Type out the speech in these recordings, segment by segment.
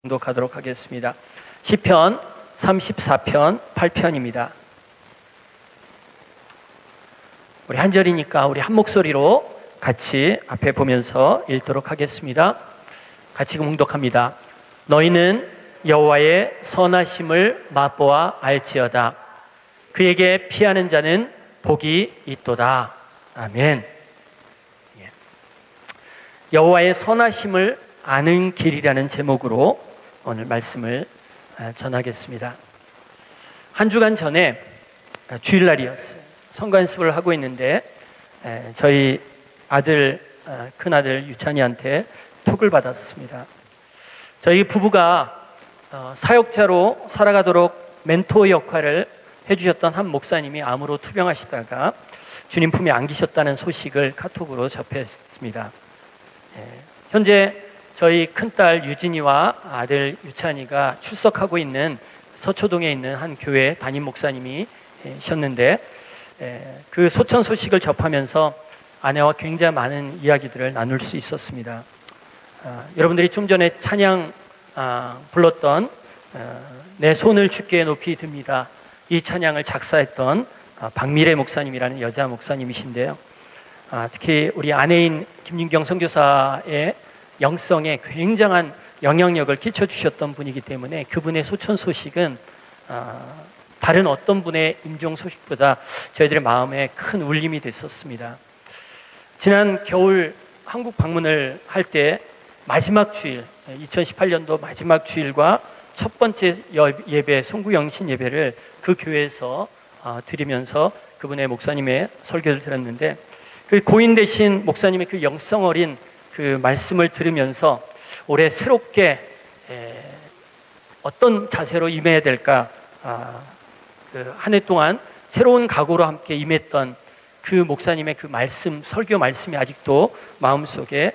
공독하도록 하겠습니다. 시편 34편 8편입니다. 우리 한 절이니까 우리 한 목소리로 같이 앞에 보면서 읽도록 하겠습니다. 같이 공독합니다. 너희는 여호와의 선하심을 맛보아 알지어다. 그에게 피하는 자는 복이 있도다. 아멘. 여호와의 선하심을 아는 길이라는 제목으로 오늘 말씀을 전하겠습니다. 한 주간 전에 주일날이었어요. 성관습을 하고 있는데 저희 아들, 큰아들 유찬이한테 톡을 받았습니다. 저희 부부가 사역자로 살아가도록 멘토 역할을 해주셨던 한 목사님이 암으로 투병하시다가 주님 품에 안기셨다는 소식을 카톡으로 접했습니다. 현재 저희 큰딸 유진이와 아들 유찬이가 출석하고 있는 서초동에 있는 한 교회 담임 목사님이셨는데 그 소천 소식을 접하면서 아내와 굉장히 많은 이야기들을 나눌 수 있었습니다. 여러분들이 좀 전에 찬양 불렀던 내 손을 주께 높이 듭니다. 이 찬양을 작사했던 박미래 목사님이라는 여자 목사님이신데요. 특히 우리 아내인 김윤경 선교사의 영성에 굉장한 영향력을 끼쳐주셨던 분이기 때문에 그분의 소천 소식은 다른 어떤 분의 임종 소식보다 저희들의 마음에 큰 울림이 됐었습니다. 지난 겨울 한국 방문을 할 때 마지막 주일, 2018년도 마지막 주일과 첫 번째 예배, 송구영신 예배를 그 교회에서 드리면서 그분의 목사님의 설교를 들었는데 그 고인 되신 목사님의 그 영성 어린 그 말씀을 들으면서 올해 새롭게 어떤 자세로 임해야 될까, 그 한 해 동안 새로운 각오로 함께 임했던 그 목사님의 그 말씀, 설교 말씀이 아직도 마음속에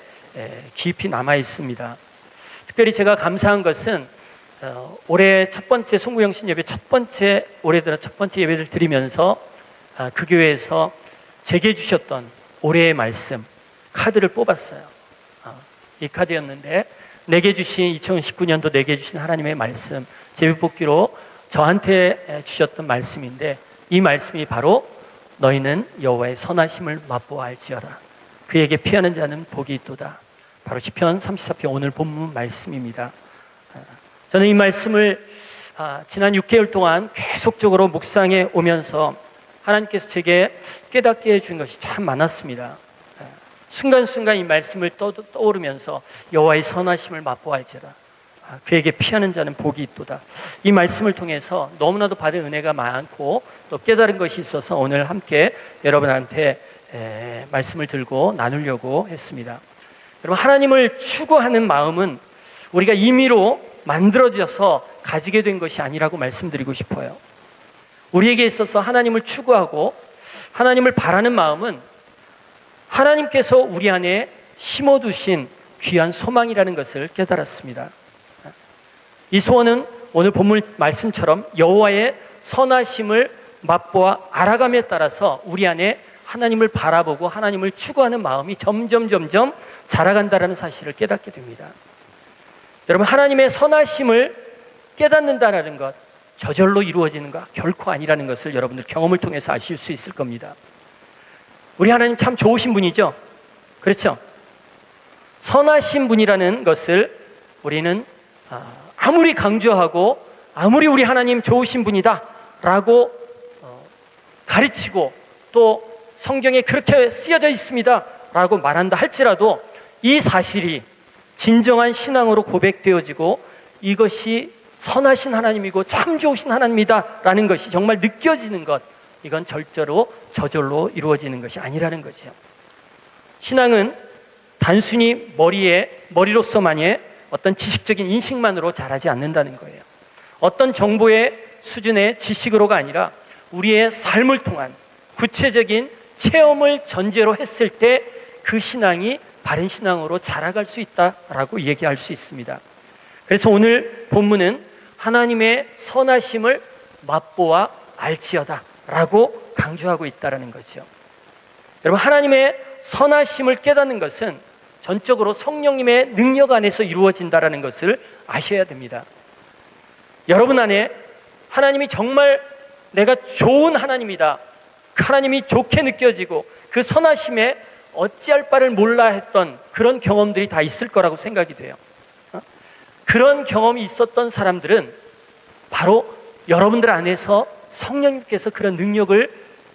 깊이 남아 있습니다. 특별히 제가 감사한 것은 올해 첫 번째 송구영신 예배 올해 들어 첫 번째 예배를 드리면서 그 교회에서 제게 주셨던 올해의 말씀 카드를 뽑았어요. 이 카드였는데 2019년도 내게 주신 하나님의 말씀 제비뽑기로 저한테 주셨던 말씀인데 이 말씀이 바로 너희는 여호와의 선하심을 맛보아 알지어라. 그에게 피하는 자는 복이 있도다. 바로 시편 34편 오늘 본문 말씀입니다. 저는 이 말씀을 지난 6개월 동안 계속적으로 묵상해 오면서 하나님께서 제게 깨닫게 해준 것이 참 많았습니다. 순간순간 이 말씀을 떠오르면서 여호와의 선하심을 맛보아 알지어라. 그에게 피하는 자는 복이 있도다. 이 말씀을 통해서 너무나도 받은 은혜가 많고 또 깨달은 것이 있어서 오늘 함께 여러분한테 말씀을 들고 나누려고 했습니다. 여러분, 하나님을 추구하는 마음은 우리가 임의로 만들어져서 가지게 된 것이 아니라고 말씀드리고 싶어요. 우리에게 있어서 하나님을 추구하고 하나님을 바라는 마음은 하나님께서 우리 안에 심어두신 귀한 소망이라는 것을 깨달았습니다. 이 소원은 오늘 본문 말씀처럼 여호와의 선하심을 맛보아 알아감에 따라서 우리 안에 하나님을 바라보고 하나님을 추구하는 마음이 점점 자라간다는 사실을 깨닫게 됩니다. 여러분, 하나님의 선하심을 깨닫는다는 것, 저절로 이루어지는 것 결코 아니라는 것을 여러분들 경험을 통해서 아실 수 있을 겁니다. 우리 하나님 참 좋으신 분이죠? 그렇죠? 선하신 분이라는 것을 우리는 아무리 강조하고 아무리 우리 하나님 좋으신 분이다 라고 가르치고 또 성경에 그렇게 쓰여져 있습니다 라고 말한다 할지라도 이 사실이 진정한 신앙으로 고백되어지고 이것이 선하신 하나님이고 참 좋으신 하나님이다 라는 것이 정말 느껴지는 것, 이건 저절로 이루어지는 것이 아니라는 거죠. 신앙은 단순히 머리로서만의 어떤 지식적인 인식만으로 자라지 않는다는 거예요. 어떤 정보의 수준의 지식으로가 아니라 우리의 삶을 통한 구체적인 체험을 전제로 했을 때 그 신앙이 바른 신앙으로 자라갈 수 있다라고 얘기할 수 있습니다. 그래서 오늘 본문은 하나님의 선하심을 맛보아 알지어다 라고 강조하고 있다는 거죠. 여러분, 하나님의 선하심을 깨닫는 것은 전적으로 성령님의 능력 안에서 이루어진다는 것을 아셔야 됩니다. 여러분 안에 하나님이 정말 내가 좋은 하나님이다, 그 하나님이 좋게 느껴지고 그 선하심에 어찌할 바를 몰라 했던 그런 경험들이 다 있을 거라고 생각이 돼요. 그런 경험이 있었던 사람들은 바로 여러분들 안에서 성령님께서 그런 능력을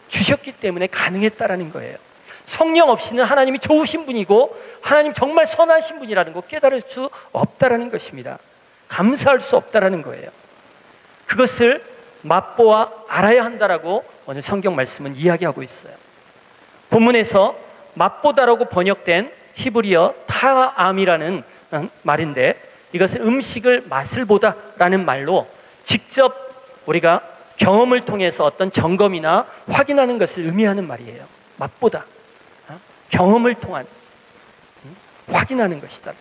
주셨기 때문에 가능했다라는 거예요. 성령 없이는 하나님이 좋으신 분이고 하나님 정말 선하신 분이라는 거 깨달을 수 없다라는 것입니다. 감사할 수 없다라는 거예요. 그것을 맛보아 알아야 한다라고 오늘 성경 말씀은 이야기하고 있어요. 본문에서 맛보다라고 번역된 히브리어 타암이라는 말인데, 이것은 음식을 맛을 보다라는 말로 직접 우리가 경험을 통해서 어떤 점검이나 확인하는 것을 의미하는 말이에요. 맛보다, 경험을 통한 확인하는 것이다.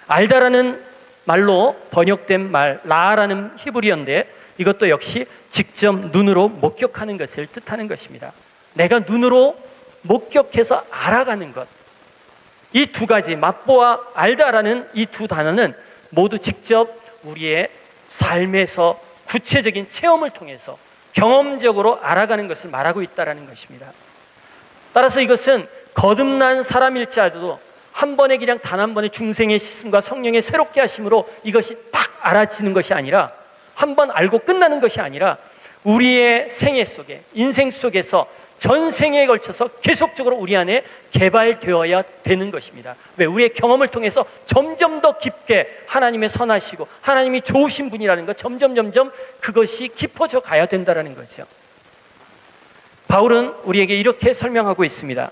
알다라는 말로 번역된 말 라라는 히브리어인데, 이것도 역시 직접 눈으로 목격하는 것을 뜻하는 것입니다. 내가 눈으로 목격해서 알아가는 것, 이 두 가지, 맛보아 알다라는 이 두 단어는 모두 직접 우리의 삶에서 구체적인 체험을 통해서 경험적으로 알아가는 것을 말하고 있다는 것입니다. 따라서 이것은 거듭난 사람일지라도 한 번에 그냥 단 한 번의 중생의 씻음과 성령의 새롭게 하심으로 이것이 딱 알아지는 것이 아니라, 한 번 알고 끝나는 것이 아니라 우리의 생애 속에, 인생 속에서 전생에 걸쳐서 계속적으로 우리 안에 개발되어야 되는 것입니다. 왜? 우리의 경험을 통해서 점점 더 깊게 하나님의 선하시고 하나님이 좋으신 분이라는 것, 점점 그것이 깊어져 가야 된다는 거죠. 바울은 우리에게 이렇게 설명하고 있습니다.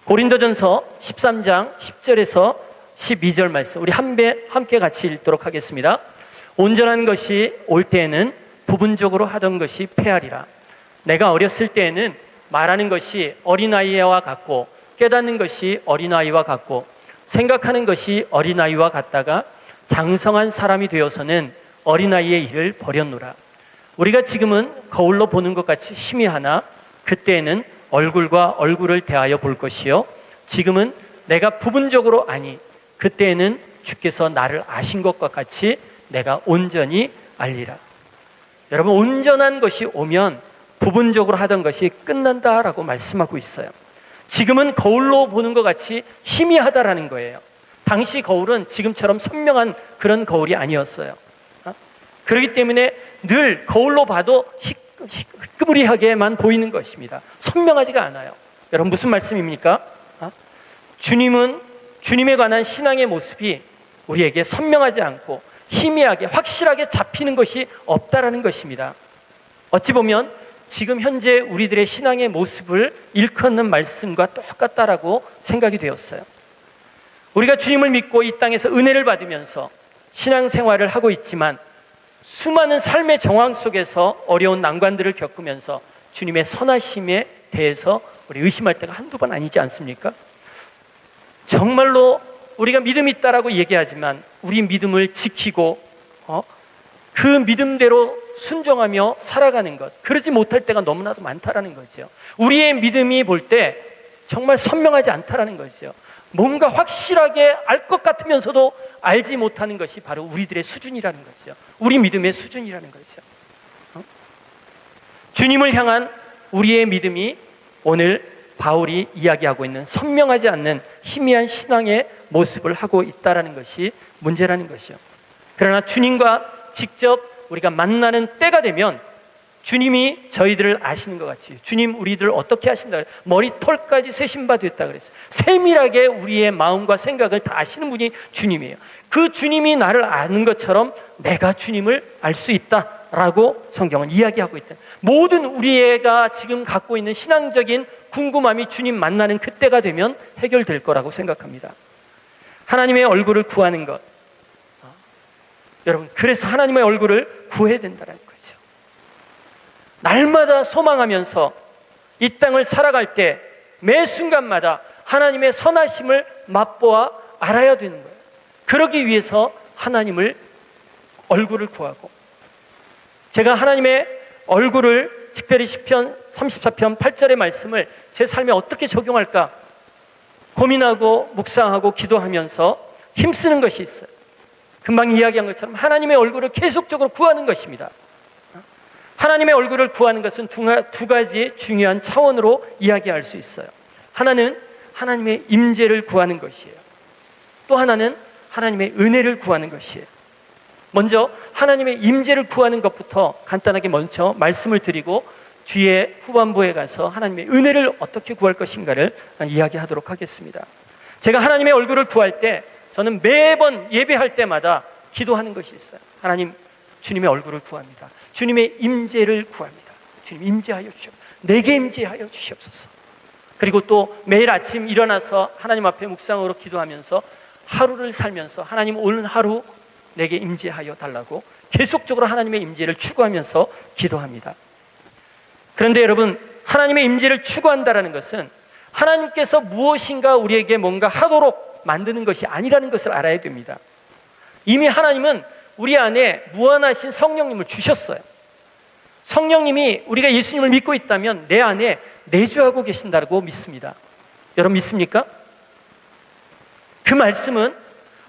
고린도전서 13장 10절에서 12절 말씀, 우리 함께 같이 읽도록 하겠습니다. 온전한 것이 올 때에는 부분적으로 하던 것이 패하리라. 내가 어렸을 때에는 말하는 것이 어린아이와 같고 깨닫는 것이 어린아이와 같고 생각하는 것이 어린아이와 같다가 장성한 사람이 되어서는 어린아이의 일을 버렸노라. 우리가 지금은 거울로 보는 것 같이 희미하나 그때에는 얼굴과 얼굴을 대하여 볼 것이요, 지금은 내가 부분적으로 아니 그때에는 주께서 나를 아신 것과 같이 내가 온전히 알리라. 여러분, 온전한 것이 오면 부분적으로 하던 것이 끝난다라고 말씀하고 있어요. 지금은 거울로 보는 것 같이 희미하다라는 거예요. 당시 거울은 지금처럼 선명한 그런 거울이 아니었어요. 그렇기 때문에 늘 거울로 봐도 희끄무리하게만 보이는 것입니다. 선명하지가 않아요. 여러분, 무슨 말씀입니까? 주님은 주님에 관한 신앙의 모습이 우리에게 선명하지 않고 희미하게 확실하게 잡히는 것이 없다라는 것입니다. 어찌 보면 지금 현재 우리들의 신앙의 모습을 일컫는 말씀과 똑같다라고 생각이 되었어요. 우리가 주님을 믿고 이 땅에서 은혜를 받으면서 신앙생활을 하고 있지만 수많은 삶의 정황 속에서 어려운 난관들을 겪으면서 주님의 선하심에 대해서 우리 의심할 때가 한두 번 아니지 않습니까? 정말로 우리가 믿음이 있다라고 얘기하지만 우리 믿음을 지키고 그 믿음대로 순종하며 살아가는 것, 그러지 못할 때가 너무나도 많다라는 거죠. 우리의 믿음이 볼 때 정말 선명하지 않다라는 거죠. 뭔가 확실하게 알 것 같으면서도 알지 못하는 것이 바로 우리들의 수준이라는 거죠. 우리 믿음의 수준이라는 거죠. 주님을 향한 우리의 믿음이 오늘 바울이 이야기하고 있는 선명하지 않는 희미한 신앙의 모습을 하고 있다는 것이 문제라는 것이죠. 그러나 주님과 직접 우리가 만나는 때가 되면 주님이 저희들을 아시는 것 같이, 주님 우리들을 어떻게 하신다, 머리털까지 세신 바 됐다 그랬어요. 세밀하게 우리의 마음과 생각을 다 아시는 분이 주님이에요. 그 주님이 나를 아는 것처럼 내가 주님을 알 수 있다라고 성경은 이야기하고 있다. 모든 우리가 지금 갖고 있는 신앙적인 궁금함이 주님 만나는 그때가 되면 해결될 거라고 생각합니다. 하나님의 얼굴을 구하는 것, 여러분, 그래서 하나님의 얼굴을 구해야 된다는 거죠. 날마다 소망하면서 이 땅을 살아갈 때 매 순간마다 하나님의 선하심을 맛보아 알아야 되는 거예요. 그러기 위해서 하나님을 얼굴을 구하고, 제가 하나님의 얼굴을 특별히 시편 34편 8절의 말씀을 제 삶에 어떻게 적용할까 고민하고 묵상하고 기도하면서 힘쓰는 것이 있어요. 금방 이야기한 것처럼 하나님의 얼굴을 계속적으로 구하는 것입니다. 하나님의 얼굴을 구하는 것은 두 가지 중요한 차원으로 이야기할 수 있어요. 하나는 하나님의 임재를 구하는 것이에요. 또 하나는 하나님의 은혜를 구하는 것이에요. 먼저 하나님의 임재를 구하는 것부터 간단하게 먼저 말씀을 드리고 뒤에 후반부에 가서 하나님의 은혜를 어떻게 구할 것인가를 이야기하도록 하겠습니다. 제가 하나님의 얼굴을 구할 때 저는 매번 예배할 때마다 기도하는 것이 있어요. 하나님, 주님의 얼굴을 구합니다. 주님의 임재를 구합니다. 주님 임재하여 주시옵소서. 내게 임재하여 주시옵소서. 그리고 또 매일 아침 일어나서 하나님 앞에 묵상으로 기도하면서 하루를 살면서 하나님 오늘 하루 내게 임재하여 달라고 계속적으로 하나님의 임재를 추구하면서 기도합니다. 그런데 여러분, 하나님의 임재를 추구한다는 것은 하나님께서 무엇인가 우리에게 뭔가 하도록 만드는 것이 아니라는 것을 알아야 됩니다. 이미 하나님은 우리 안에 무한하신 성령님을 주셨어요. 성령님이, 우리가 예수님을 믿고 있다면 내 안에 내주하고 계신다고 믿습니다. 여러분 믿습니까? 그 말씀은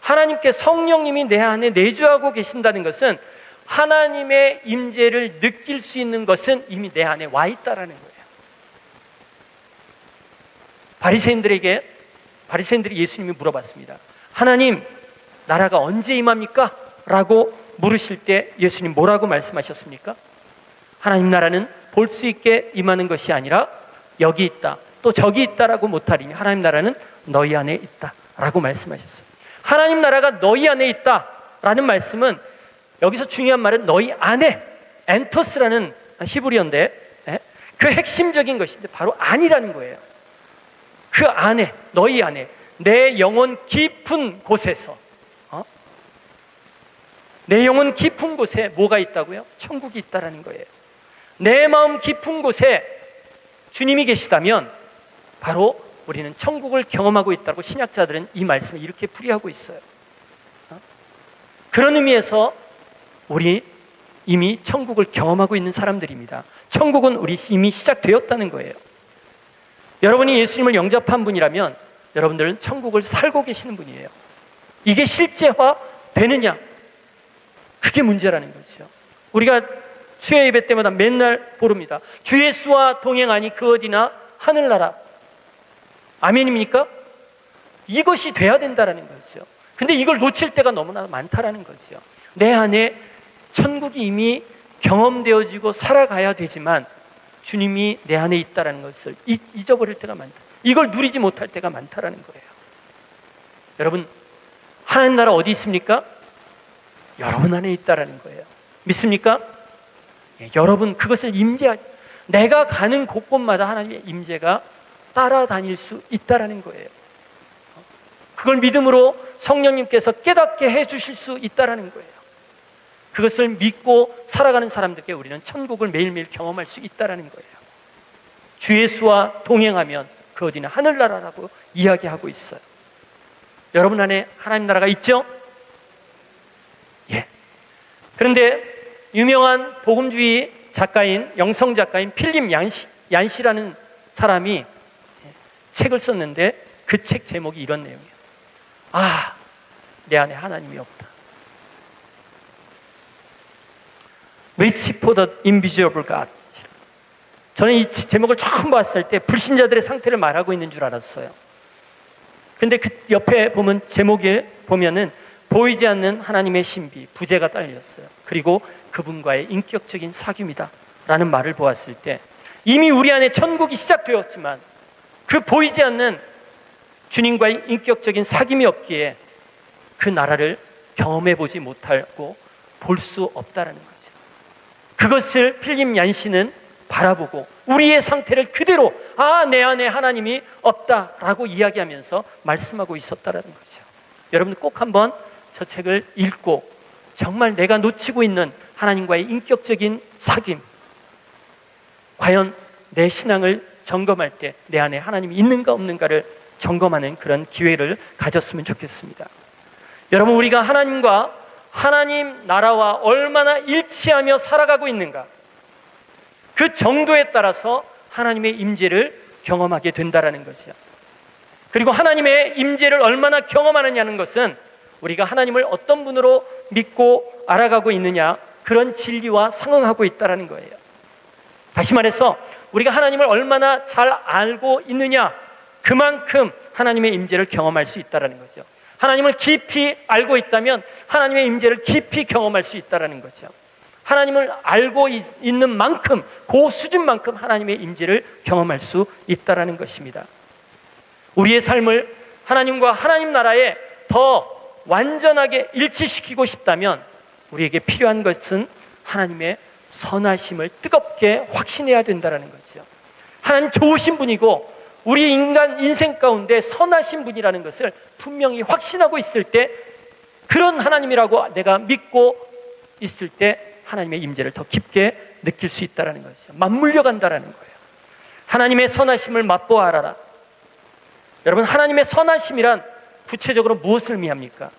하나님께 성령님이 내 안에 내주하고 계신다는 것은 하나님의 임재를 느낄 수 있는 것은 이미 내 안에 와 있다라는 거예요. 바리새인들이 예수님이 물어봤습니다. 하나님, 나라가 언제 임합니까? 라고 물으실 때 예수님 뭐라고 말씀하셨습니까? 하나님 나라는 볼 수 있게 임하는 것이 아니라 여기 있다, 또 저기 있다라고 못하리니 하나님 나라는 너희 안에 있다 라고 말씀하셨어요. 하나님 나라가 너희 안에 있다라는 말씀은 여기서 중요한 말은 너희 안에, 엔토스라는 히브리어인데 그 핵심적인 것인데 바로 안이라는 거예요. 그 안에, 너희 안에, 내 영혼 깊은 곳에서, 내 영혼 깊은 곳에 뭐가 있다고요? 천국이 있다라는 거예요. 내 마음 깊은 곳에 주님이 계시다면 바로 우리는 천국을 경험하고 있다고 신약자들은 이 말씀을 이렇게 풀이하고 있어요. 그런 의미에서 우리 이미 천국을 경험하고 있는 사람들입니다. 천국은 우리 이미 시작되었다는 거예요. 여러분이 예수님을 영접한 분이라면 여러분들은 천국을 살고 계시는 분이에요. 이게 실제화 되느냐? 그게 문제라는 거죠. 우리가 수요 예배 때마다 맨날 부릅니다. 주 예수와 동행하니 그 어디나 하늘나라. 아멘입니까? 이것이 돼야 된다라는 거죠. 근데 이걸 놓칠 때가 너무나 많다라는 거죠. 내 안에 천국이 이미 경험되어지고 살아가야 되지만 주님이 내 안에 있다라는 것을 잊어버릴 때가 많다. 이걸 누리지 못할 때가 많다라는 거예요. 여러분, 하나님 나라 어디 있습니까? 여러분 안에 있다라는 거예요. 믿습니까? 예, 여러분 그것을 임재하지. 내가 가는 곳곳마다 하나님의 임재가 따라다닐 수 있다라는 거예요. 그걸 믿음으로 성령님께서 깨닫게 해주실 수 있다라는 거예요. 그것을 믿고 살아가는 사람들께 우리는 천국을 매일매일 경험할 수 있다라는 거예요. 주 예수와 동행하면 그 어디는 하늘나라라고 이야기하고 있어요. 여러분 안에 하나님 나라가 있죠? 예. 그런데 유명한 복음주의 작가인, 영성 작가인 필립 얀시라는 사람이 책을 썼는데 그 책 제목이 이런 내용이에요. 아, 내 안에 하나님이 없다. Reach for the invisible God. 저는 이 제목을 처음 봤을 때 불신자들의 상태를 말하고 있는 줄 알았어요. 근데 그 옆에 보면 제목에 보면은 보이지 않는 하나님의 신비, 부제가 딸렸어요. 그리고 그분과의 인격적인 사귐이다 라는 말을 보았을 때 이미 우리 안에 천국이 시작되었지만 그 보이지 않는 주님과의 인격적인 사귐이 없기에 그 나라를 경험해 보지 못하고 볼 수 없다라는 거죠. 그것을 필립 얀시는 바라보고 우리의 상태를 그대로 내 안에 하나님이 없다라고 이야기하면서 말씀하고 있었다라는 거죠. 여러분 꼭 한번 저 책을 읽고 정말 내가 놓치고 있는 하나님과의 인격적인 사귐, 과연 내 신앙을 점검할 때 내 안에 하나님이 있는가 없는가를 점검하는 그런 기회를 가졌으면 좋겠습니다. 여러분, 우리가 하나님과 하나님 나라와 얼마나 일치하며 살아가고 있는가, 그 정도에 따라서 하나님의 임재를 경험하게 된다라는 거죠. 그리고 하나님의 임재를 얼마나 경험하느냐는 것은 우리가 하나님을 어떤 분으로 믿고 알아가고 있느냐, 그런 진리와 상응하고 있다는 거예요. 다시 말해서 우리가 하나님을 얼마나 잘 알고 있느냐, 그만큼 하나님의 임재를 경험할 수 있다는 거죠. 하나님을 깊이 알고 있다면 하나님의 임재를 깊이 경험할 수 있다는 거죠. 하나님을 알고 있는 만큼, 그 수준만큼 하나님의 임재를 경험할 수 있다는 것입니다. 우리의 삶을 하나님과 하나님 나라에 더 완전하게 일치시키고 싶다면 우리에게 필요한 것은 하나님의 선하심을 뜨겁게 확신해야 된다는 거죠. 하나님 좋으신 분이고 우리 인생 가운데 선하신 분이라는 것을 분명히 확신하고 있을 때, 그런 하나님이라고 내가 믿고 있을 때 하나님의 임재를 더 깊게 느낄 수 있다는 거죠. 맞물려 간다는 거예요. 하나님의 선하심을 맛보아 알아라. 여러분, 하나님의 선하심이란 구체적으로 무엇을 의미합니까?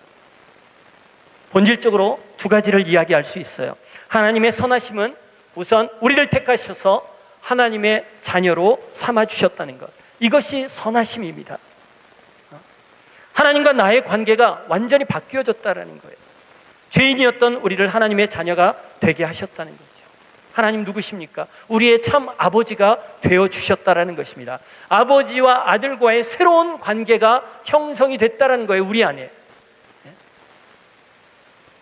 본질적으로 두 가지를 이야기할 수 있어요. 하나님의 선하심은 우선 우리를 택하셔서 하나님의 자녀로 삼아주셨다는 것, 이것이 선하심입니다. 하나님과 나의 관계가 완전히 바뀌어졌다는 거예요. 죄인이었던 우리를 하나님의 자녀가 되게 하셨다는 거죠. 하나님 누구십니까? 우리의 참 아버지가 되어주셨다는 것입니다. 아버지와 아들과의 새로운 관계가 형성이 됐다는 거예요, 우리 안에.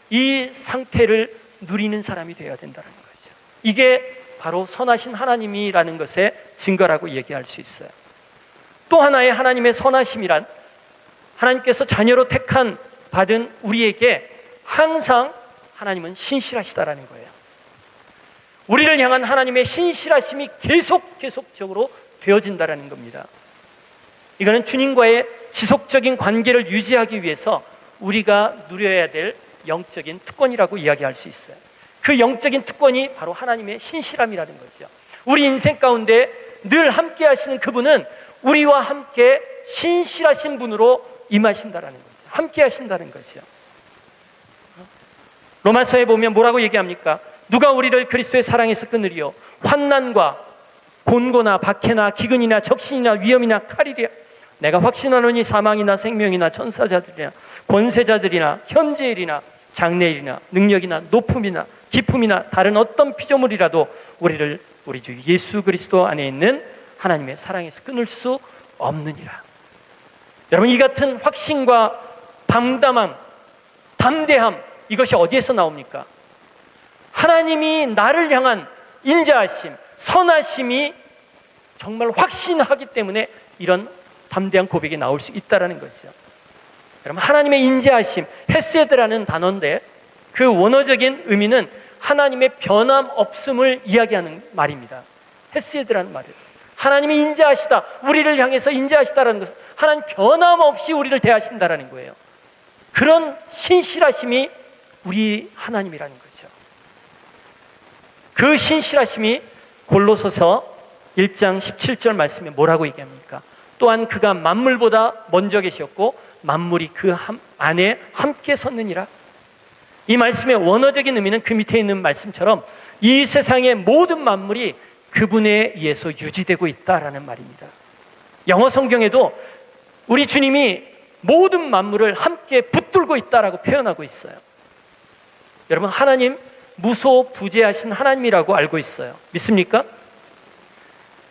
이 상태를 누리는 사람이 되어야 된다는 거죠. 이게 바로 선하신 하나님이라는 것의 증거라고 얘기할 수 있어요. 또 하나의 하나님의 선하심이란, 하나님께서 자녀로 받은 우리에게 항상 하나님은 신실하시다라는 거예요. 우리를 향한 하나님의 신실하심이 계속적으로 되어진다라는 겁니다. 이거는 주님과의 지속적인 관계를 유지하기 위해서 우리가 누려야 될 영적인 특권이라고 이야기할 수 있어요. 그 영적인 특권이 바로 하나님의 신실함이라는 거죠. 우리 인생 가운데 늘 함께 하시는 그분은 우리와 함께 신실하신 분으로 임하신다라는 거죠. 함께 하신다는 거죠. 로마서에 보면 뭐라고 얘기합니까? 누가 우리를 그리스도의 사랑에서 끊으리요? 환난과 곤고나 박해나 기근이나 적신이나 위험이나 칼이랴. 내가 확신하노니 사망이나 생명이나 천사자들이나 권세자들이나 현재일이나 장래일이나 능력이나 높음이나 기품이나 다른 어떤 피조물이라도 우리를 우리 주 예수 그리스도 안에 있는 하나님의 사랑에서 끊을 수 없느니라. 여러분, 이 같은 확신과 담담함, 담대함, 이것이 어디에서 나옵니까? 하나님이 나를 향한 인자하심, 선하심이 정말 확신하기 때문에 이런 담대한 고백이 나올 수 있다는 것이죠. 여러분, 하나님의 인자하심, 헤세드라는 단어인데 그 원어적인 의미는 하나님의 변함없음을 이야기하는 말입니다. 헤세드라는 말이에요. 하나님이 인자하시다, 우리를 향해서 인자하시다라는 것은 하나님 변함없이 우리를 대하신다라는 거예요. 그런 신실하심이 우리 하나님이라는 거죠. 그 신실하심이 골로새서 1장 17절 말씀에 뭐라고 얘기합니까? 또한 그가 만물보다 먼저 계셨고 만물이 그 안에 함께 섰느니라. 이 말씀의 원어적인 의미는 그 밑에 있는 말씀처럼 이 세상의 모든 만물이 그분에 의해서 유지되고 있다라는 말입니다. 영어 성경에도 우리 주님이 모든 만물을 함께 붙들고 있다라고 표현하고 있어요. 여러분, 하나님 무소부재하신 하나님이라고 알고 있어요. 믿습니까?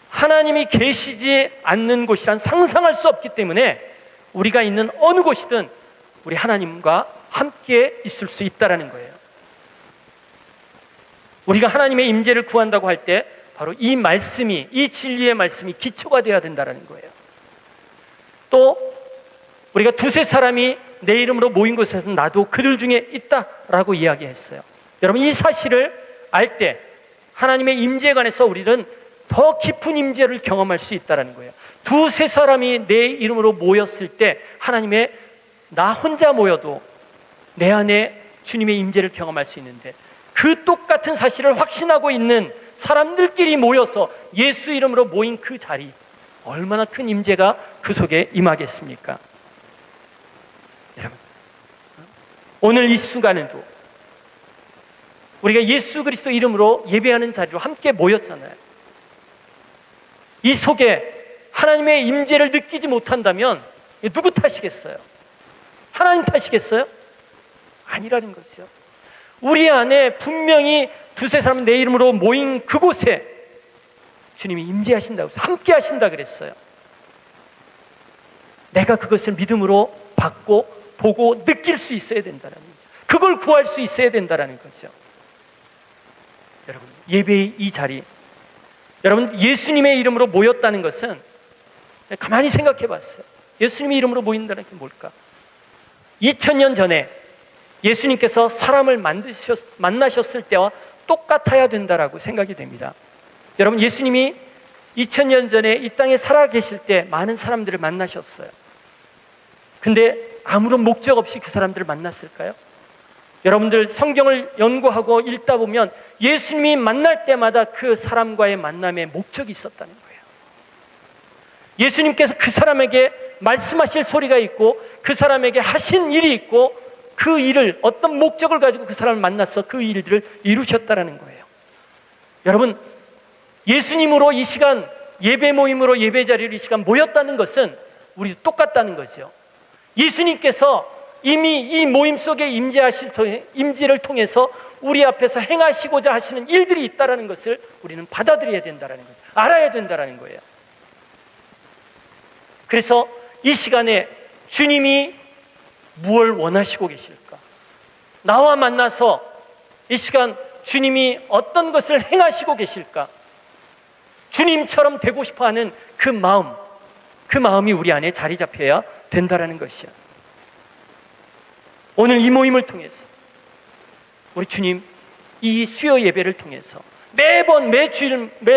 하나님이 계시지 않는 곳이란 상상할 수 없기 때문에 우리가 있는 어느 곳이든 우리 하나님과 함께 있을 수 있다는 거예요. 우리가 하나님의 임재를 구한다고 할 때 바로 이 말씀이, 이 진리의 말씀이 기초가 되어야 된다는 거예요. 또 우리가 두세 사람이 내 이름으로 모인 곳에서 나도 그들 중에 있다라고 이야기했어요. 여러분, 이 사실을 알 때 하나님의 임재에 관해서 우리는 더 깊은 임재를 경험할 수 있다는 거예요. 두세 사람이 내 이름으로 모였을 때 하나님의, 나 혼자 모여도 내 안에 주님의 임재를 경험할 수 있는데, 그 똑같은 사실을 확신하고 있는 사람들끼리 모여서 예수 이름으로 모인 그 자리, 얼마나 큰 임재가 그 속에 임하겠습니까? 여러분, 오늘 이 순간에도 우리가 예수 그리스도 이름으로 예배하는 자리로 함께 모였잖아요. 이 속에 하나님의 임재를 느끼지 못한다면 누구 탓이겠어요? 하나님 탓이겠어요? 아니라는 거죠. 우리 안에 분명히 두세 사람 내 이름으로 모인 그곳에 주님이 임재하신다고 해서 함께 하신다 그랬어요. 내가 그것을 믿음으로 받고 보고 느낄 수 있어야 된다는 거죠. 그걸 구할 수 있어야 된다는 거죠. 여러분, 예배의 이 자리, 여러분 예수님의 이름으로 모였다는 것은 가만히 생각해 봤어요. 예수님의 이름으로 모인다는 게 뭘까? 2000년 전에 예수님께서 사람을 만나셨을 때와 똑같아야 된다라고 생각이 됩니다. 여러분, 예수님이 2000년 전에 이 땅에 살아 계실 때 많은 사람들을 만나셨어요. 근데 아무런 목적 없이 그 사람들을 만났을까요? 여러분들 성경을 연구하고 읽다 보면 예수님이 만날 때마다 그 사람과의 만남에 목적이 있었다는 거예요. 예수님께서 그 사람에게 말씀하실 소리가 있고 그 사람에게 하신 일이 있고 그 일을 어떤 목적을 가지고 그 사람을 만나서 그 일들을 이루셨다는 거예요. 여러분, 예수님으로 이 시간 예배 모임으로 예배 자리로 이 시간 모였다는 것은 우리도 똑같다는 거죠. 예수님께서 이미 이 모임 속에 임재를 통해서 우리 앞에서 행하시고자 하시는 일들이 있다는 것을 우리는 받아들여야 된다는 거예요. 알아야 된다는 거예요. 그래서 이 시간에 주님이 무엇을 원하시고 계실까? 나와 만나서 이 시간 주님이 어떤 것을 행하시고 계실까? 주님처럼 되고 싶어하는 그 마음이 우리 안에 자리 잡혀야 된다는 것이야. 오늘 이 모임을 통해서 우리 주님 이 수요 예배를 통해서 매번 매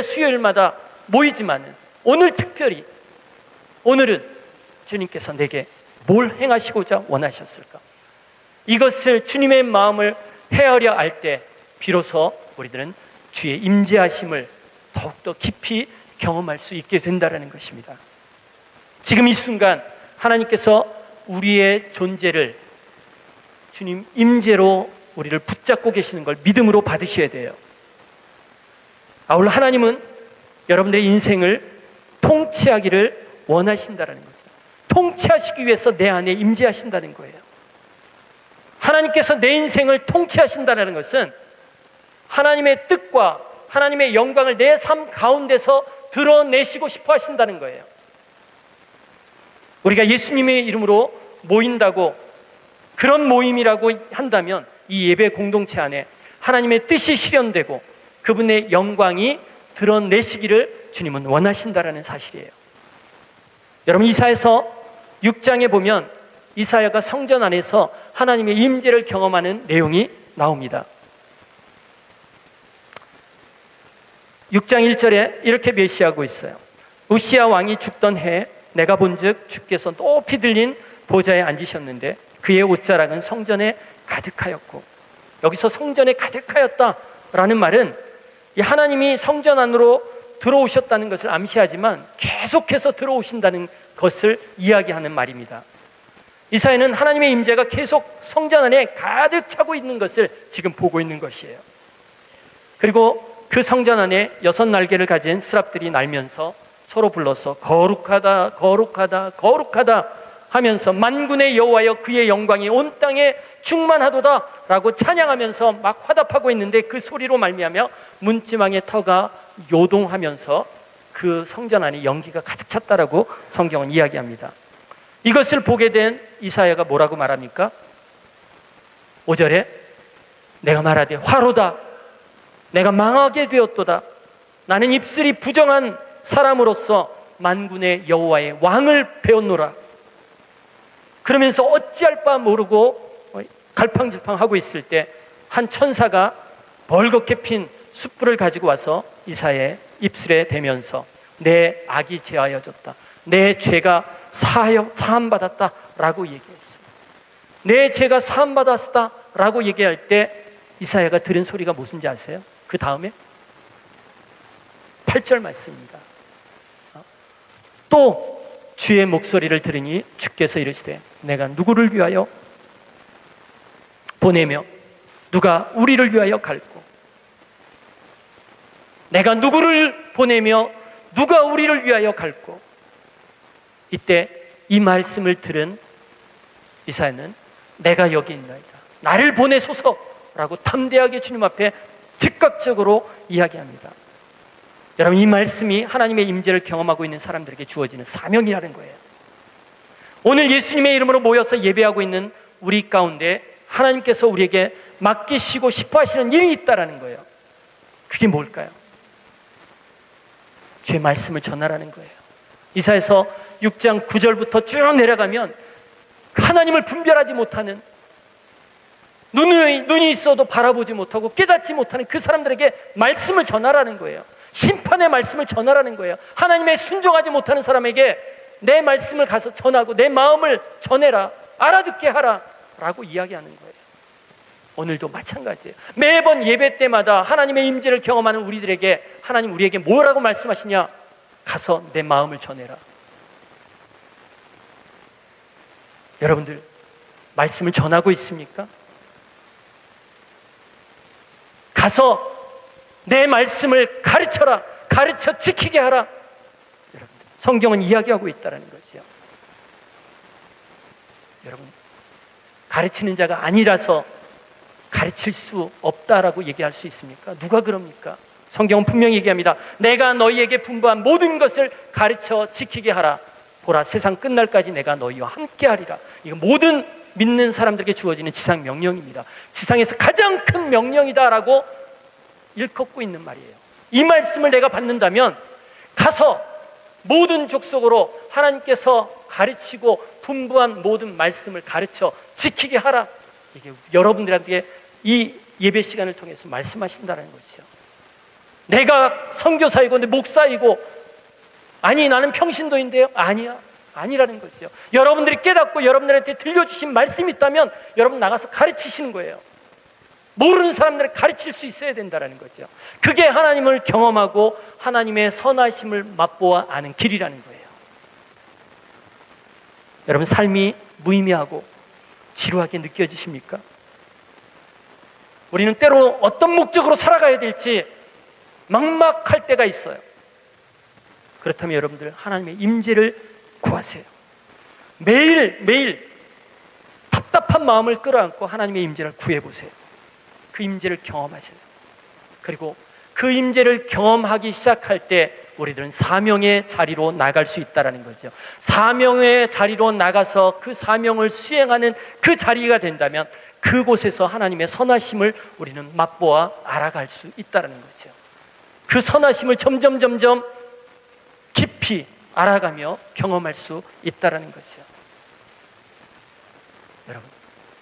수요일마다 모이지만은 오늘 특별히 오늘은 주님께서 내게 뭘 행하시고자 원하셨을까? 이것을 주님의 마음을 헤아려 알 때 비로소 우리들은 주의 임재하심을 더욱더 깊이 경험할 수 있게 된다는 것입니다. 지금 이 순간 하나님께서 우리의 존재를 주님 임재로 우리를 붙잡고 계시는 걸 믿음으로 받으셔야 돼요. 아울러 하나님은 여러분들의 인생을 통치하기를 원하신다는 거죠. 통치하시기 위해서 내 안에 임재하신다는 거예요. 하나님께서 내 인생을 통치하신다는 것은 하나님의 뜻과 하나님의 영광을 내 삶 가운데서 드러내시고 싶어 하신다는 거예요. 우리가 예수님의 이름으로 모인다고 그런 모임이라고 한다면 이 예배 공동체 안에 하나님의 뜻이 실현되고 그분의 영광이 드러내시기를 주님은 원하신다라는 사실이에요. 여러분, 이사야서 6장에 보면 이사야가 성전 안에서 하나님의 임재를 경험하는 내용이 나옵니다. 6장 1절에 이렇게 메시하고 있어요. 우시야 왕이 죽던 해에 내가 본즉 주께서 높이 들린 보좌에 앉으셨는데 그의 옷자락은 성전에 가득하였고, 여기서 성전에 가득하였다라는 말은 이 하나님이 성전 안으로 들어오셨다는 것을 암시하지만 계속해서 들어오신다는 것을 이야기하는 말입니다. 이사야는 하나님의 임재가 계속 성전 안에 가득 차고 있는 것을 지금 보고 있는 것이에요. 그리고 그 성전 안에 6날개를 가진 스랍들이 날면서 서로 불러서 거룩하다 거룩하다 거룩하다 하면서 만군의 여호와여 그의 영광이 온 땅에 충만하도다 라고 찬양하면서 막 화답하고 있는데 그 소리로 말미암아 문지방의 터가 요동하면서 그 성전 안에 연기가 가득 찼다라고 성경은 이야기합니다. 이것을 보게 된 이사야가 뭐라고 말합니까? 5절에 내가 말하되 화로다 내가 망하게 되었도다 나는 입술이 부정한 사람으로서 만군의 여호와의 왕을 배웠노라. 그러면서 어찌할 바 모르고 갈팡질팡하고 있을 때 한 천사가 벌겋게 핀 숯불을 가지고 와서 이사야의 입술에 대면서 내 악이 제하여졌다 내 죄가 사함받았다 라고 얘기했어요. 내 죄가 사함받았다 라고 얘기할 때 이사야가 들은 소리가 무슨지 아세요? 그 다음에 8절 말씀입니다. 또 주의 목소리를 들으니 주께서 이르시되 내가 누구를 위하여 보내며 누가 우리를 위하여 갈고, 내가 누구를 보내며 누가 우리를 위하여 갈고. 이때 이 말씀을 들은 이사야는 내가 여기 있나이다, 나를 보내소서라고 담대하게 주님 앞에 즉각적으로 이야기합니다. 여러분, 이 말씀이 하나님의 임재를 경험하고 있는 사람들에게 주어지는 사명이라는 거예요. 오늘 예수님의 이름으로 모여서 예배하고 있는 우리 가운데 하나님께서 우리에게 맡기시고 싶어 하시는 일이 있다라는 거예요. 그게 뭘까요? 주의 말씀을 전하라는 거예요. 이사야서 6장 9절부터 쭉 내려가면 하나님을 분별하지 못하는, 눈이 있어도 바라보지 못하고 깨닫지 못하는 그 사람들에게 말씀을 전하라는 거예요. 심판의 말씀을 전하라는 거예요. 하나님의 순종하지 못하는 사람에게 내 말씀을 가서 전하고 내 마음을 전해라, 알아듣게 하라 라고 이야기하는 거예요. 오늘도 마찬가지예요. 매번 예배 때마다 하나님의 임재를 경험하는 우리들에게 하나님 우리에게 뭐라고 말씀하시냐? 가서 내 마음을 전해라. 여러분들 말씀을 전하고 있습니까? 가서 내 말씀을 가르쳐라, 가르쳐 지키게 하라. 여러분들, 성경은 이야기하고 있다는 거죠. 여러분, 가르치는 자가 아니라서 가르칠 수 없다라고 얘기할 수 있습니까? 누가 그럽니까? 성경은 분명히 얘기합니다. 내가 너희에게 분부한 모든 것을 가르쳐 지키게 하라. 보라, 세상 끝날까지 내가 너희와 함께 하리라. 이거 모든 믿는 사람들에게 주어지는 지상 명령입니다. 지상에서 가장 큰 명령이다라고 일컫고 있는 말이에요. 이 말씀을 내가 받는다면 가서 모든 족속으로 하나님께서 가르치고 분부한 모든 말씀을 가르쳐 지키게 하라. 이게 여러분들한테 이 예배 시간을 통해서 말씀하신다는 거죠. 내가 선교사이고 내 목사이고, 아니 나는 평신도인데요, 아니라는 거죠. 여러분들이 깨닫고 여러분들한테 들려주신 말씀이 있다면 여러분 나가서 가르치시는 거예요. 모르는 사람들을 가르칠 수 있어야 된다는 거죠. 그게 하나님을 경험하고 하나님의 선하심을 맛보아 아는 길이라는 거예요. 여러분, 삶이 무의미하고 지루하게 느껴지십니까? 우리는 때로 어떤 목적으로 살아가야 될지 막막할 때가 있어요. 그렇다면 여러분들 하나님의 임재를 구하세요. 매일 답답한 마음을 끌어안고 하나님의 임재를 구해보세요. 그 임재를 경험하세요. 그리고 그 임재를 경험하기 시작할 때 우리들은 사명의 자리로 나갈 수 있다는 거죠. 사명의 자리로 나가서 그 사명을 수행하는 그 자리가 된다면 그곳에서 하나님의 선하심을 우리는 맛보아 알아갈 수 있다는 거죠. 그 선하심을 점점 깊이 알아가며 경험할 수 있다는 거죠. 여러분,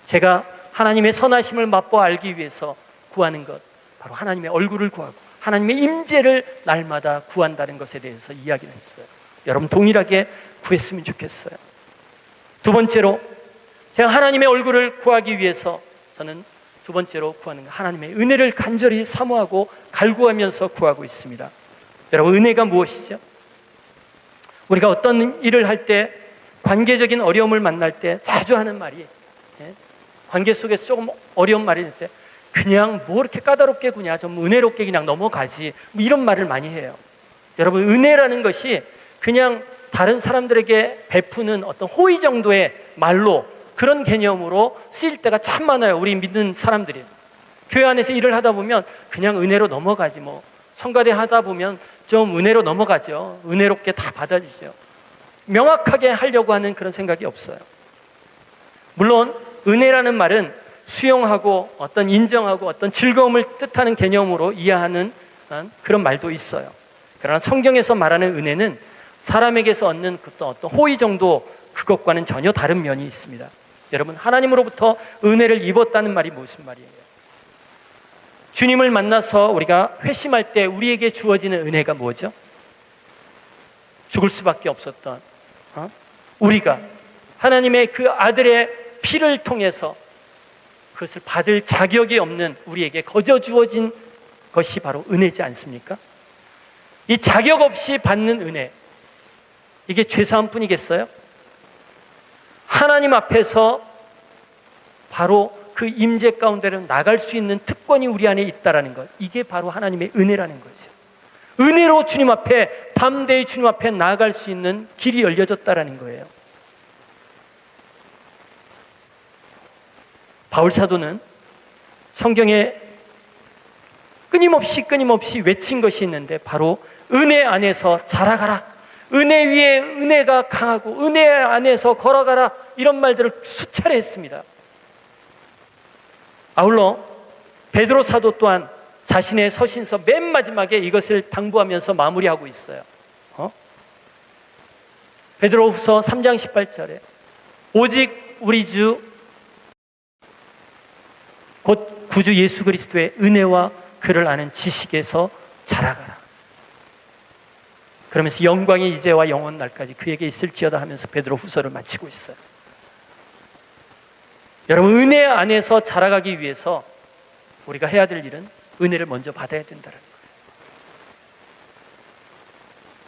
제가 하나님의 선하심을 맛보아 알기 위해서 구하는 것, 바로 하나님의 얼굴을 구하고 하나님의 임재를 날마다 구한다는 것에 대해서 이야기를 했어요. 여러분 동일하게 구했으면 좋겠어요. 두 번째로, 제가 하나님의 얼굴을 구하기 위해서 저는 두 번째로 구하는 것, 하나님의 은혜를 간절히 사모하고 갈구하면서 구하고 있습니다. 여러분, 은혜가 무엇이죠? 우리가 어떤 일을 할 때, 관계적인 어려움을 만날 때 자주 하는 말이, 관계 속에서 조금 어려운 말이 될 때 그냥 뭐 이렇게 까다롭게 구냐, 좀 은혜롭게 그냥 넘어가지, 뭐 이런 말을 많이 해요. 여러분, 은혜라는 것이 그냥 다른 사람들에게 베푸는 어떤 호의 정도의 말로, 그런 개념으로 쓰일 때가 참 많아요. 우리 믿는 사람들이 교회 안에서 일을 하다 보면 그냥 은혜로 넘어가지, 뭐 성가대 하다 보면 좀 은혜로 넘어가죠. 은혜롭게 다 받아주죠. 명확하게 하려고 하는 그런 생각이 없어요. 물론 은혜라는 말은 수용하고 어떤 인정하고 어떤 즐거움을 뜻하는 개념으로 이해하는 그런 말도 있어요. 그러나 성경에서 말하는 은혜는 사람에게서 얻는 어떤 호의 정도, 그것과는 전혀 다른 면이 있습니다. 여러분, 하나님으로부터 은혜를 입었다는 말이 무슨 말이에요? 주님을 만나서 우리가 회심할 때 우리에게 주어지는 은혜가 뭐죠? 죽을 수밖에 없었던 우리가 하나님의 그 아들의 피를 통해서 그것을 받을 자격이 없는 우리에게 거저 주어진 것이 바로 은혜지 않습니까? 이 자격 없이 받는 은혜, 이게 죄사함뿐이겠어요? 하나님 앞에서 바로 그 임재 가운데로 나갈 수 있는 특권이 우리 안에 있다라는 것, 이게 바로 하나님의 은혜라는 거죠. 은혜로 주님 앞에, 담대히 주님 앞에 나아갈 수 있는 길이 열려졌다라는 거예요. 바울 사도는 성경에 끊임없이 외친 것이 있는데, 바로 은혜 안에서 자라가라, 은혜 위에 은혜가 강하고 은혜 안에서 걸어가라, 이런 말들을 수차례 했습니다. 아울러 베드로 사도 또한 자신의 서신서 맨 마지막에 이것을 당부하면서 마무리하고 있어요. 베드로후서 3장 18절에 오직 우리 주 곧 구주 예수 그리스도의 은혜와 그를 아는 지식에서 자라가라. 그러면서 영광이 이제와 영원 날까지 그에게 있을지어다 하면서 베드로후서를 마치고 있어요. 여러분, 은혜 안에서 자라가기 위해서 우리가 해야 될 일은 은혜를 먼저 받아야 된다는 거예요.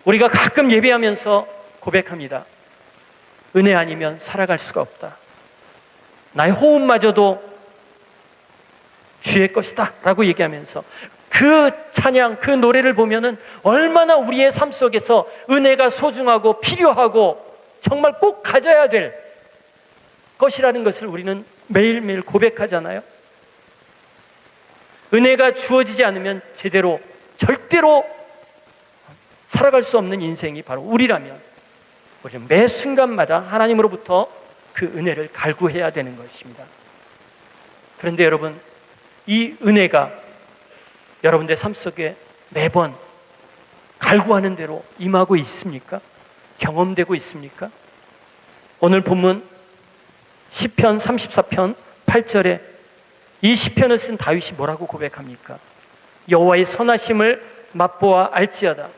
우리가 가끔 예배하면서 고백합니다. 은혜 아니면 살아갈 수가 없다. 나의 호흡마저도 주의 것이다 라고 얘기하면서 그 찬양, 그 노래를 보면은 얼마나 우리의 삶 속에서 은혜가 소중하고 필요하고 정말 꼭 가져야 될 것이라는 것을 우리는 매일매일 고백하잖아요. 은혜가 주어지지 않으면 제대로 절대로 살아갈 수 없는 인생이 바로 우리라면, 우리는 매 순간마다 하나님으로부터 그 은혜를 갈구해야 되는 것입니다. 그런데 여러분, 이 은혜가 여러분들의 삶 속에 매번 갈구하는 대로 임하고 있습니까? 경험되고 있습니까? 오늘 본문 시편 34편 8절에 이 시편을 쓴 다윗이 뭐라고 고백합니까? 여호와의 선하심을 맛보아 알지어다.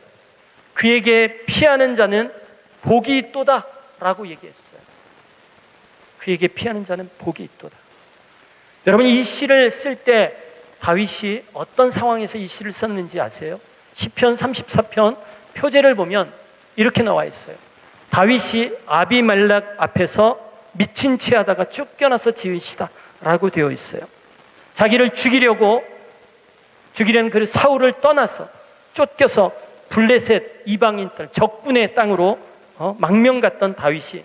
그에게 피하는 자는 복이 있도다 라고 얘기했어요. 그에게 피하는 자는 복이 있도다. 여러분, 이 시를 쓸 때 다윗이 어떤 상황에서 이 시를 썼는지 아세요? 시편 34편 표제를 보면 이렇게 나와 있어요. 다윗이 아비멜렉 앞에서 미친 채 하다가 쫓겨나서 지은 시다 라고 되어 있어요. 자기를 죽이려는 그 사울을 떠나서 쫓겨서 블레셋 이방인 땅, 적군의 땅으로 망명 갔던 다윗이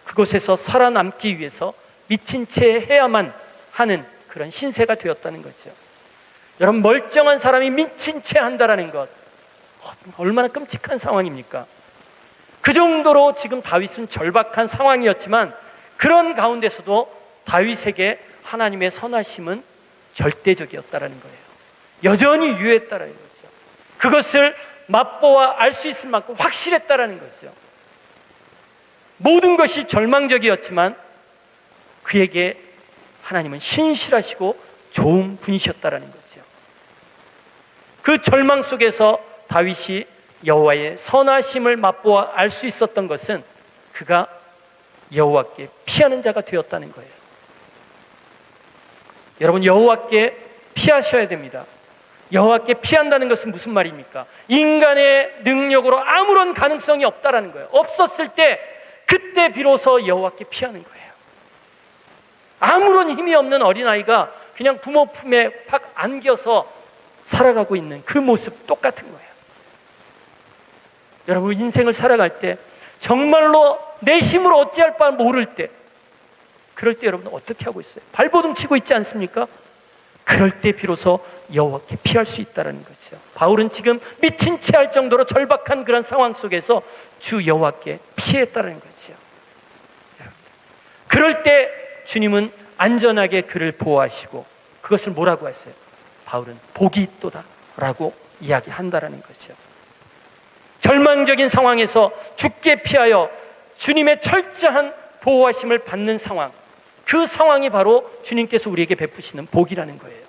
그곳에서 살아남기 위해서 미친 채 해야만 하는 그런 신세가 되었다는 거죠. 여러분, 멀쩡한 사람이 미친 채 한다라는 것, 얼마나 끔찍한 상황입니까? 그 정도로 지금 다윗은 절박한 상황이었지만 그런 가운데서도 다윗에게 하나님의 선하심은 절대적이었다라는 거예요. 여전히 유했다라는 거죠. 그것을 맛보아 알 수 있을 만큼 확실했다라는 거죠. 모든 것이 절망적이었지만 그에게 하나님은 신실하시고 좋은 분이셨다라는 거죠. 그 절망 속에서 다윗이 여호와의 선하심을 맛보아 알 수 있었던 것은 그가 여호와께 피하는 자가 되었다는 거예요. 여러분, 여호와께 피하셔야 됩니다. 여호와께 피한다는 것은 무슨 말입니까? 인간의 능력으로 아무런 가능성이 없다라는 거예요. 없었을 때 그때 비로소 여호와께 피하는 거예요. 아무런 힘이 없는 어린아이가 그냥 부모 품에 팍 안겨서 살아가고 있는 그 모습 똑같은 거예요. 여러분, 인생을 살아갈 때 정말로 내 힘으로 어찌할 바 모를 때, 그럴 때 여러분 어떻게 하고 있어요? 발버둥 치고 있지 않습니까? 그럴 때 비로소 여호와께 피할 수 있다는 거죠. 바울은 지금 미친 채 할 정도로 절박한 그런 상황 속에서 주 여호와께 피했다는 거죠. 그럴 때 주님은 안전하게 그를 보호하시고 그것을 뭐라고 했어요? 바울은 복이 있도다 라고 이야기한다는 거죠. 절망적인 상황에서 주께 피하여 주님의 철저한 보호하심을 받는 상황, 그 상황이 바로 주님께서 우리에게 베푸시는 복이라는 거예요.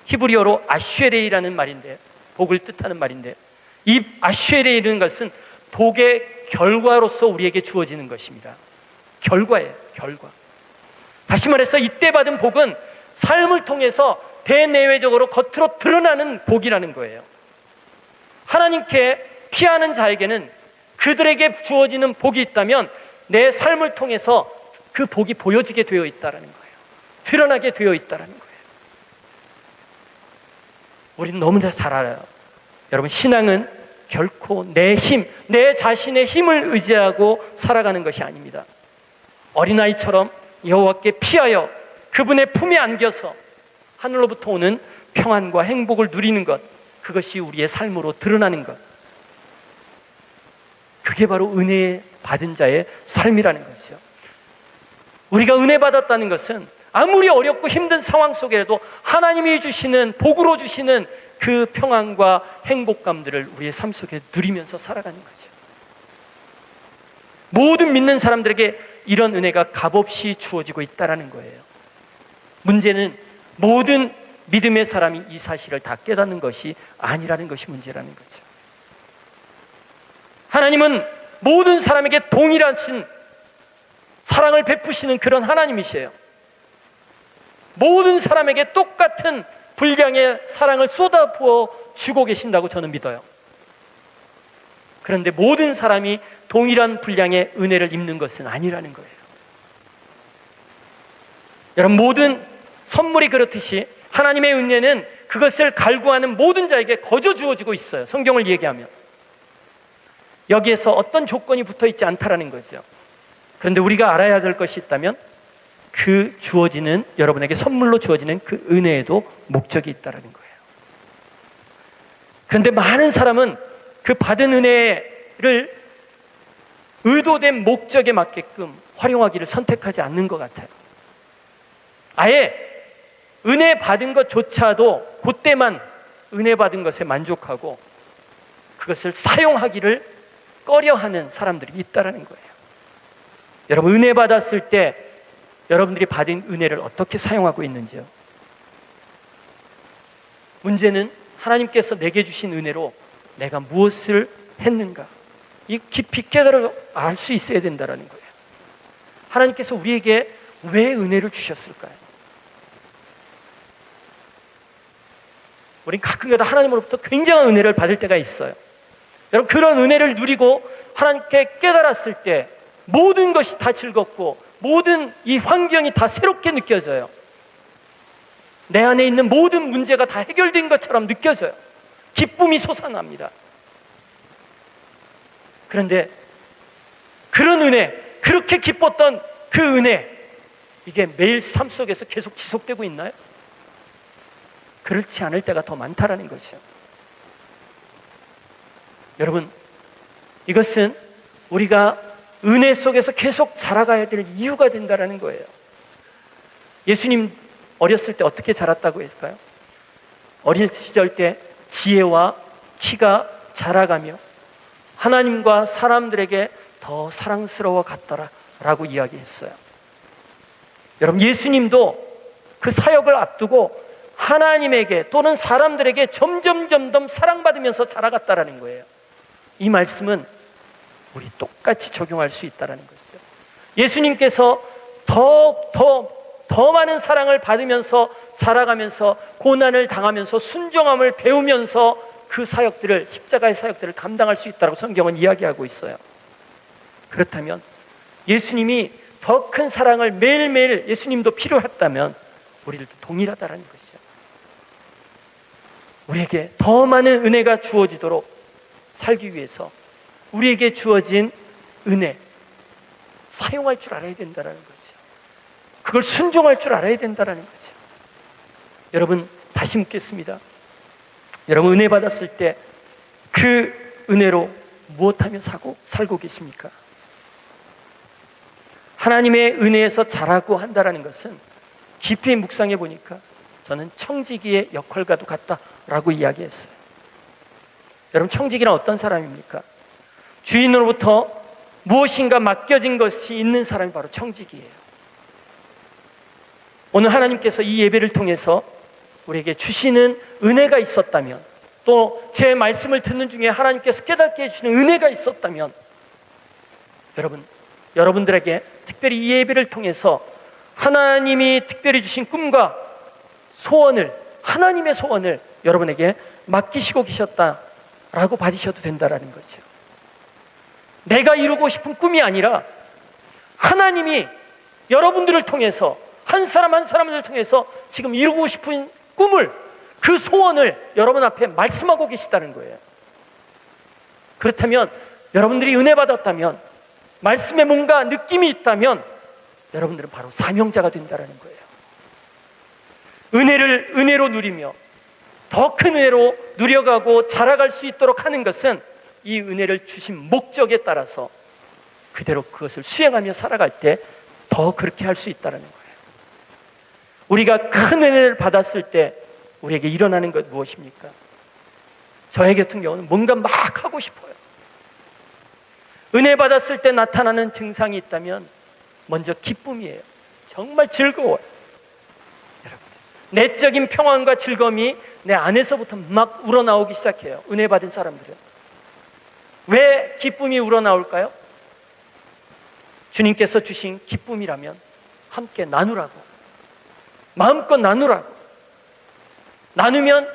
히브리어로 아쉐레이라는 말인데, 복을 뜻하는 말인데, 이 아쉐레이라는 것은 복의 결과로서 우리에게 주어지는 것입니다. 결과예요, 결과. 다시 말해서 이때 받은 복은 삶을 통해서 대내외적으로 겉으로 드러나는 복이라는 거예요. 하나님께 피하는 자에게는 그들에게 주어지는 복이 있다면 내 삶을 통해서 그 복이 보여지게 되어 있다는 거예요. 드러나게 되어 있다는 거예요. 우리는 너무나 잘 알아요. 여러분, 신앙은 결코 내 힘, 내 자신의 힘을 의지하고 살아가는 것이 아닙니다. 어린아이처럼 여호와께 피하여 그분의 품에 안겨서 하늘로부터 오는 평안과 행복을 누리는 것, 그것이 우리의 삶으로 드러나는 것, 그게 바로 은혜 받은 자의 삶이라는 것이죠. 우리가 은혜 받았다는 것은 아무리 어렵고 힘든 상황 속에라도 하나님이 주시는, 복으로 주시는 그 평안과 행복감들을 우리의 삶 속에 누리면서 살아가는 거죠. 모든 믿는 사람들에게 이런 은혜가 값없이 주어지고 있다는 거예요. 문제는 모든 믿음의 사람이 이 사실을 다 깨닫는 것이 아니라는 것이 문제라는 거죠. 하나님은 모든 사람에게 동일하신 사랑을 베푸시는 그런 하나님이세요. 모든 사람에게 똑같은 분량의 사랑을 쏟아부어 주고 계신다고 저는 믿어요. 그런데 모든 사람이 동일한 분량의 은혜를 입는 것은 아니라는 거예요. 여러분, 모든 선물이 그렇듯이 하나님의 은혜는 그것을 갈구하는 모든 자에게 거저 주어지고 있어요. 성경을 얘기하면 여기에서 어떤 조건이 붙어 있지 않다라는 거죠. 그런데 우리가 알아야 될 것이 있다면 그 주어지는, 여러분에게 선물로 주어지는 그 은혜에도 목적이 있다는 거예요. 그런데 많은 사람은 그 받은 은혜를 의도된 목적에 맞게끔 활용하기를 선택하지 않는 것 같아요. 아예 은혜 받은 것조차도 그때만 은혜 받은 것에 만족하고 그것을 사용하기를 꺼려하는 사람들이 있다는 거예요. 여러분, 은혜 받았을 때 여러분들이 받은 은혜를 어떻게 사용하고 있는지요? 문제는 하나님께서 내게 주신 은혜로 내가 무엇을 했는가, 이 깊이 깨달아 알 수 있어야 된다는 거예요. 하나님께서 우리에게 왜 은혜를 주셨을까요? 우린 가끔가다 하나님으로부터 굉장한 은혜를 받을 때가 있어요. 여러분, 그런 은혜를 누리고 하나님께 깨달았을 때 모든 것이 다 즐겁고 모든 이 환경이 다 새롭게 느껴져요. 내 안에 있는 모든 문제가 다 해결된 것처럼 느껴져요. 기쁨이 솟아납니다. 그런데 그런 은혜, 그렇게 기뻤던 그 은혜, 이게 매일 삶 속에서 계속 지속되고 있나요? 그렇지 않을 때가 더 많다라는 것이죠. 여러분, 이것은 우리가 은혜 속에서 계속 자라가야 될 이유가 된다는 거예요. 예수님 어렸을 때 어떻게 자랐다고 했을까요? 어릴 시절 때 지혜와 키가 자라가며 하나님과 사람들에게 더 사랑스러워 갔더라 라고 이야기했어요. 여러분, 예수님도 그 사역을 앞두고 하나님에게 또는 사람들에게 점점 사랑받으면서 자라갔다라는 거예요. 이 말씀은 우리 똑같이 적용할 수 있다는 것이죠. 예수님께서 더 많은 사랑을 받으면서 자라가면서 고난을 당하면서 순종함을 배우면서 그 사역들을, 십자가의 사역들을 감당할 수 있다고 성경은 이야기하고 있어요. 그렇다면 예수님이 더 큰 사랑을 매일매일 예수님도 필요했다면 우리들도 동일하다는 것이죠. 우리에게 더 많은 은혜가 주어지도록 살기 위해서 우리에게 주어진 은혜 사용할 줄 알아야 된다는 거죠. 그걸 순종할 줄 알아야 된다는 거죠. 여러분, 다시 묻겠습니다. 여러분, 은혜 받았을 때 그 은혜로 무엇하며 살고 계십니까? 하나님의 은혜에서 자라고 한다는 것은 깊이 묵상해 보니까 저는 청지기의 역할과도 같다라고 이야기했어요. 여러분, 청지기는 어떤 사람입니까? 주인으로부터 무엇인가 맡겨진 것이 있는 사람이 바로 청지기예요. 오늘 하나님께서 이 예배를 통해서 우리에게 주시는 은혜가 있었다면, 또 제 말씀을 듣는 중에 하나님께서 깨닫게 해주시는 은혜가 있었다면, 여러분들에게 특별히 이 예배를 통해서 하나님이 특별히 주신 꿈과 소원을, 하나님의 소원을 여러분에게 맡기시고 계셨다라고 받으셔도 된다라는 거죠. 내가 이루고 싶은 꿈이 아니라 하나님이 여러분들을 통해서, 한 사람 한 사람을 통해서 지금 이루고 싶은 꿈을, 그 소원을 여러분 앞에 말씀하고 계시다는 거예요. 그렇다면 여러분들이 은혜 받았다면, 말씀에 뭔가 느낌이 있다면 여러분들은 바로 사명자가 된다는 거예요. 은혜로 누리며 더 큰 은혜로 누려가고 자라갈 수 있도록 하는 것은 이 은혜를 주신 목적에 따라서 그대로 그것을 수행하며 살아갈 때 더 그렇게 할 수 있다는 거예요. 우리가 큰 은혜를 받았을 때 우리에게 일어나는 것 무엇입니까? 저의 같은 경우는 뭔가 막 하고 싶어요. 은혜 받았을 때 나타나는 증상이 있다면 먼저 기쁨이에요. 정말 즐거워요. 여러분, 내적인 평안과 즐거움이 내 안에서부터 막 우러나오기 시작해요. 은혜 받은 사람들은. 왜 기쁨이 우러나올까요? 주님께서 주신 기쁨이라면 함께 나누라고, 마음껏 나누라고. 나누면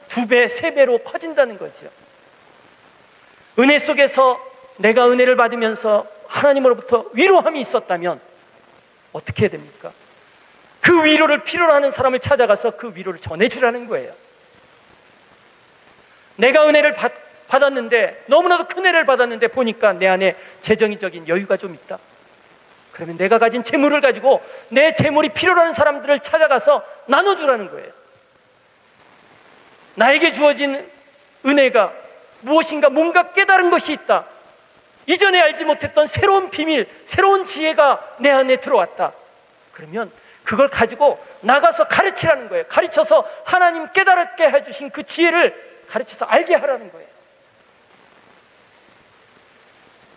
2배, 3배로 커진다는 거죠. 은혜 속에서 내가 은혜를 받으면서 하나님으로부터 위로함이 있었다면 어떻게 해야 됩니까? 그 위로를 필요로 하는 사람을 찾아가서 그 위로를 전해주라는 거예요. 내가 은혜를 받았는데, 너무나도 큰 은혜를 받았는데 보니까 내 안에 재정적인 여유가 좀 있다. 그러면 내가 가진 재물을 가지고 내 재물이 필요로 하는 사람들을 찾아가서 나눠주라는 거예요. 나에게 주어진 은혜가 무엇인가, 뭔가 깨달은 것이 있다. 이전에 알지 못했던 새로운 비밀, 새로운 지혜가 내 안에 들어왔다. 그러면 그걸 가지고 나가서 가르치라는 거예요. 가르쳐서 하나님 깨달게 해주신 그 지혜를 가르쳐서 알게 하라는 거예요.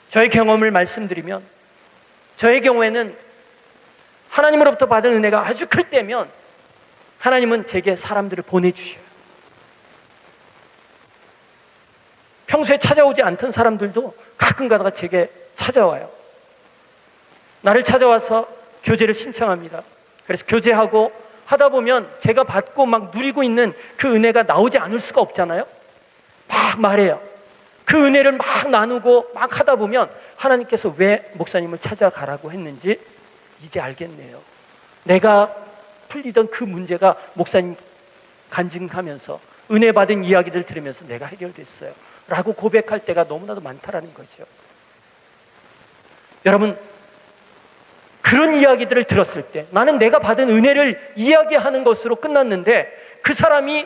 저의 경험을 말씀드리면, 저의 경우에는 하나님으로부터 받은 은혜가 아주 클 때면 하나님은 제게 사람들을 보내주셔요. 평소에 찾아오지 않던 사람들도 가끔 가다가 제게 찾아와요. 나를 찾아와서 교제를 신청합니다. 그래서 교제하고 하다 보면 제가 받고 막 누리고 있는 그 은혜가 나오지 않을 수가 없잖아요. 막 말해요. 그 은혜를 막 나누고 막 하다 보면 하나님께서 왜 목사님을 찾아가라고 했는지 이제 알겠네요. 내가 풀리던 그 문제가 목사님 간증하면서 은혜 받은 이야기를 들으면서 내가 해결됐어요 라고 고백할 때가 너무나도 많다라는 거죠. 여러분, 그런 이야기들을 들었을 때 나는 내가 받은 은혜를 이야기하는 것으로 끝났는데, 그 사람이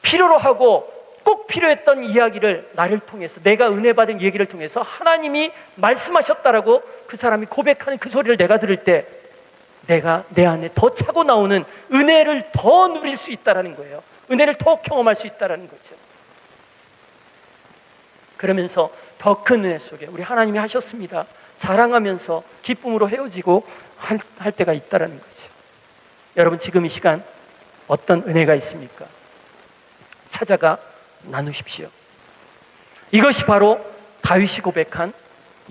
필요로 하고 꼭 필요했던 이야기를 나를 통해서, 내가 은혜 받은 얘기를 통해서 하나님이 말씀하셨다라고 그 사람이 고백하는 그 소리를 내가 들을 때 내가 내 안에 더 차고 나오는 은혜를 더 누릴 수 있다는 거예요. 은혜를 더 경험할 수 있다는 거죠. 그러면서 더 큰 은혜 속에 우리 하나님이 하셨습니다 자랑하면서 기쁨으로 헤어지고 할 때가 있다는 거죠. 여러분, 지금 이 시간 어떤 은혜가 있습니까? 찾아가 나누십시오. 이것이 바로 다윗이 고백한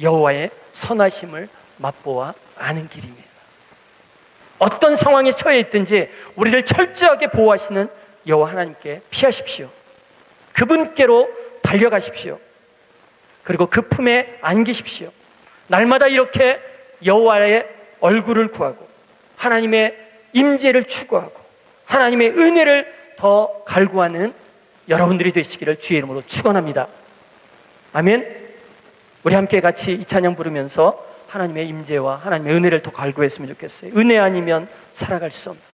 여호와의 선하심을 맛보아 아는 길입니다. 어떤 상황에 처해 있든지 우리를 철저하게 보호하시는 여호와 하나님께 피하십시오. 그분께로 달려가십시오. 그리고 그 품에 안기십시오. 날마다 이렇게 여호와의 얼굴을 구하고 하나님의 임재를 추구하고 하나님의 은혜를 더 갈구하는 여러분들이 되시기를 주의 이름으로 축원합니다. 아멘. 우리 함께 같이 이 찬양 부르면서 하나님의 임재와 하나님의 은혜를 더 갈구했으면 좋겠어요. 은혜 아니면 살아갈 수 없는